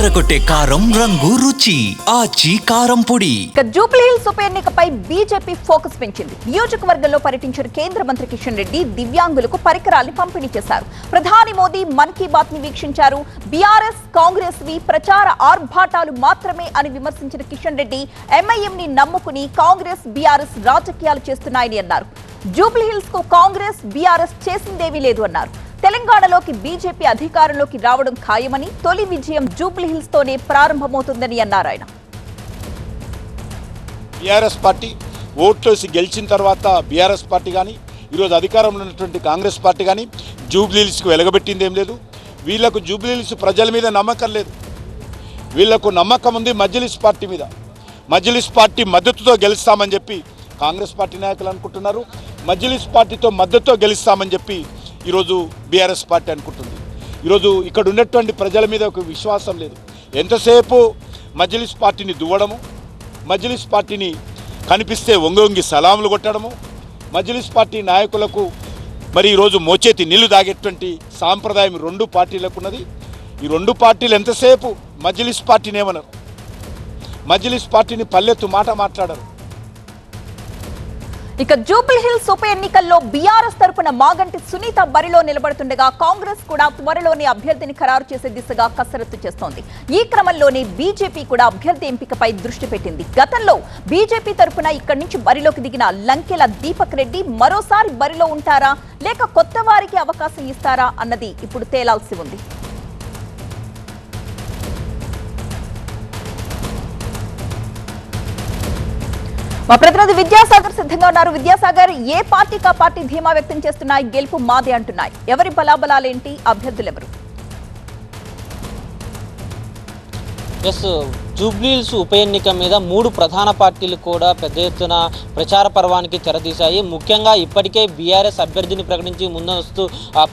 అదరగొట్టే కారం రంగు రుచి ఆచి కారం పొడి. జూబ్లీ హిల్స్ ఉప ఎన్నికపై బీజేపీ ఫోకస్ పెంచింది. నియోజకవర్గంలో పర్యటించిన కేంద్ర మంత్రి కిషన్ రెడ్డి దివ్యాంగులకు పరికరాల్ని పంపిణీ చేశారు. ప్రధాని మోదీ మన్ కీ బాత్ ని వీక్షించారు. బీఆర్ఎస్ కాంగ్రెస్ వి ప్రచార ఆర్భాటాలు మాత్రమే అని విమర్శించిన కిషన్ రెడ్డి ఎంఐఎం ని నమ్ముకుని కాంగ్రెస్ బీఆర్ఎస్ రాజకీయాలు చేస్తున్నాయని అన్నారు. జూబ్లీ హిల్స్ కు కాంగ్రెస్ బీఆర్ఎస్ చేసిందేమీ లేదు అన్నారు. తెలంగాణలోకి బీజేపీ అధికారంలోకి రావడం ఖాయమని, తొలి విజయం జూబ్లీ హిల్స్ తోనే ప్రారంభమవుతుందని అన్నారు ఆయన. బీఆర్ఎస్ పార్టీ ఓట్లేసి గెలిచిన తర్వాత బీఆర్ఎస్ పార్టీ కానీ ఈరోజు అధికారంలో ఉన్నటువంటి కాంగ్రెస్ పార్టీ కానీ జూబ్లీ హిల్స్కు వెలగబెట్టింది ఏం లేదు. వీళ్లకు జూబ్లీ హిల్స్ ప్రజల మీద నమ్మకం లేదు. వీళ్లకు నమ్మకం ఉంది మజ్లిస్ పార్టీ మీద. మజ్లిస్ పార్టీ మద్దతుతో గెలుస్తామని చెప్పి కాంగ్రెస్ పార్టీ నాయకులు అనుకుంటున్నారు. మజ్లిస్ పార్టీతో మద్దతుతో గెలుస్తామని చెప్పి ఈరోజు బీఆర్ఎస్ పార్టీ అనుకుంటుంది. ఈరోజు ఇక్కడ ఉన్నటువంటి ప్రజల మీద ఒక విశ్వాసం లేదు. ఎంతసేపు మజ్లిస్ పార్టీని దువ్వడము, మజ్లిస్ పార్టీని కనిపిస్తే వంగి సలాములు కొట్టడము, మజ్లిస్ పార్టీ నాయకులకు మరి ఈరోజు మోచేతి నీళ్లు తాగేటువంటి సాంప్రదాయం రెండు పార్టీలకు ఉన్నది. ఈ రెండు పార్టీలు ఎంతసేపు మజ్లిస్ పార్టీని ఏమన్నారు, మజ్లిస్ పార్టీని పల్లెత్తు మాట మాట్లాడరు. ఇక జూబ్లీ హిల్స్ ఉప ఎన్నికల్లో బీఆర్ఎస్ తరపున మాగంటి సునీత బరిలో నిలబడుతుండగా కాంగ్రెస్ కూడా త్వరలోనే అభ్యర్థిని ఖరారు చేసే దిశగా కసరత్తు చేస్తోంది. ఈ క్రమంలోనే బీజేపీ కూడా అభ్యర్థి ఎంపికపై దృష్టి పెట్టింది. గతంలో బీజేపీ తరపున ఇక్కడి నుంచి బరిలోకి దిగిన లంకెల దీపక్ రెడ్డి మరోసారి బరిలో ఉంటారా లేక కొత్త వారికి అవకాశం ఇస్తారా అన్నది ఇప్పుడు తేలాల్సి ఉంది. మా ప్రతినిధి విద్యాసాగర్ సిద్ధంగా ఉన్నారు. విద్యాసాగర్, ఏ పార్టీకి ఆ పార్టీ ధీమా వ్యక్తం చేస్తున్నాయి, గెలుపు మాదే అంటున్నాయి. ఎవరి బలాబలాలేంటి, అభ్యర్థులు ఎవరు? జూబ్లీ హిల్స్ ఉప ఎన్నిక మీద మూడు ప్రధాన పార్టీలు కూడా పెద్ద ఎత్తున ప్రచార పర్వానికి తెరతీశాయి. ముఖ్యంగా ఇప్పటికే బీఆర్ఎస్ అభ్యర్థిని ప్రకటించి ముందస్తు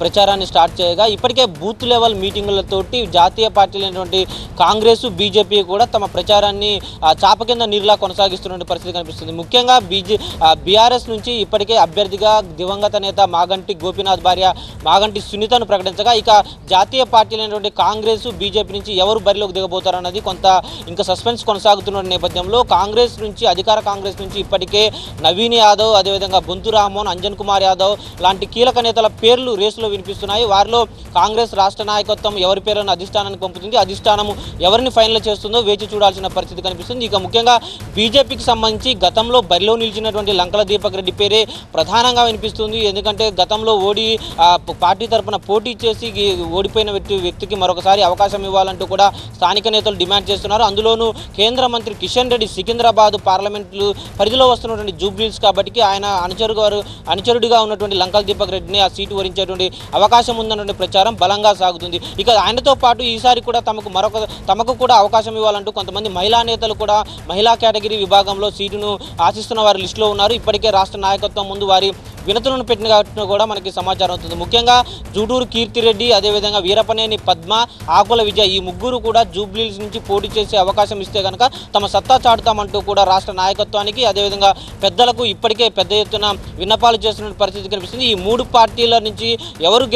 ప్రచారాన్ని స్టార్ట్ చేయగా ఇప్పటికే బూత్ లెవెల్ మీటింగులతోటి జాతీయ పార్టీలైనటువంటి కాంగ్రెస్ బీజేపీ కూడా తమ ప్రచారాన్ని చాప కింద నీరులా కొనసాగిస్తున్న పరిస్థితి కనిపిస్తుంది. ముఖ్యంగా బీఆర్ఎస్ నుంచి ఇప్పటికే అభ్యర్థిగా దివంగత నేత మాగంటి గోపీనాథ్ భార్య మాగంటి సునీతను ప్రకటించగా ఇక జాతీయ పార్టీలైనటువంటి కాంగ్రెస్ బీజేపీ నుంచి ఎవరు బరిలోకి దిగబోతారన్నది కొంత ఇంకా సస్పెన్స్ కొనసాగుతున్న నేపథ్యంలో కాంగ్రెస్ నుంచి అధికార కాంగ్రెస్ నుంచి ఇప్పటికే నవీన్ యాదవ్, అదేవిధంగా బొంతు రామ్మోహన్, అంజన్ కుమార్ యాదవ్ లాంటి కీలక నేతల పేర్లు రేసులో వినిపిస్తున్నాయి. వారిలో కాంగ్రెస్ రాష్ట్ర నాయకత్వం ఎవరి పేరును అధిష్టానానికి పంపుతుంది, అధిష్టానము ఎవరిని ఫైనల్ చేస్తుందో వేచి చూడాల్సిన పరిస్థితి కనిపిస్తుంది. ఇక ముఖ్యంగా బీజేపీకి సంబంధించి గతంలో బరిలో నిలిచినటువంటి లంకల దీపక్ రెడ్డి పేరే ప్రధానంగా వినిపిస్తుంది. ఎందుకంటే గతంలో పార్టీ తరఫున పోటీ చేసి ఓడిపోయిన వ్యక్తికి మరొకసారి అవకాశం ఇవ్వాలంటూ కూడా స్థానిక నేతలు డిమాండ్ చేస్తున్నారు. అందులోనూ కేంద్ర మంత్రి కిషన్ రెడ్డి సికింద్రాబాద్ పార్లమెంటు పరిధిలో వస్తున్నటువంటి జూబ్లీ హిల్స్ కాబట్టి ఆయన అనుచరుడిగా ఉన్నటువంటి లంకల దీపక్ రెడ్డిని ఆ సీటు వరించేటువంటి అవకాశం ఉందన్నటువంటి ప్రచారం బలంగా సాగుతుంది. ఇక ఆయనతో పాటు ఈసారి కూడా తమకు కూడా అవకాశం ఇవ్వాలంటూ కొంతమంది మహిళా నేతలు కూడా మహిళా కేటగిరీ విభాగంలో సీటును ఆశిస్తున్న వారి లిస్టులో ఉన్నారు. ఇప్పటికే రాష్ట్ర నాయకత్వం ముందు వారి వినతులను పెట్టిన కూడా మనకి సమాచారం అవుతుంది. ముఖ్యంగా జూటూరు కీర్తిరెడ్డి, అదేవిధంగా వీరపనేని పద్మ, ఆకుల విజయ్ ఈ ముగ్గురు కూడా జూబ్లీ హిల్స్ నుంచి పోటీ చేసే అవకాశం ఇస్తే కనుక తమ సత్తా చాటుతామంటూ కూడా రాష్ట్ర నాయకత్వానికి అదేవిధంగా పెద్దలకు ఇప్పటికే పెద్ద ఎత్తున విన్నపాలు చేస్తున్న పరిస్థితి కనిపిస్తుంది. ఈ మూడు పార్టీల నుంచి ఎవరు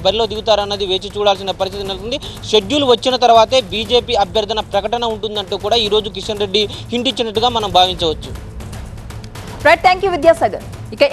బరిలో దిగుతారన్నది వేచి చూడాల్సిన పరిస్థితి నెలకొంది. షెడ్యూల్ వచ్చిన తర్వాతే బీజేపీ అభ్యర్థన ప్రకటన ఉంటుందంటూ కూడా ఈరోజు కిషన్ రెడ్డి హింట్ ఇచ్చినట్టుగా మనం భావించవచ్చు. Right, thank you Vidyasagar. ఇక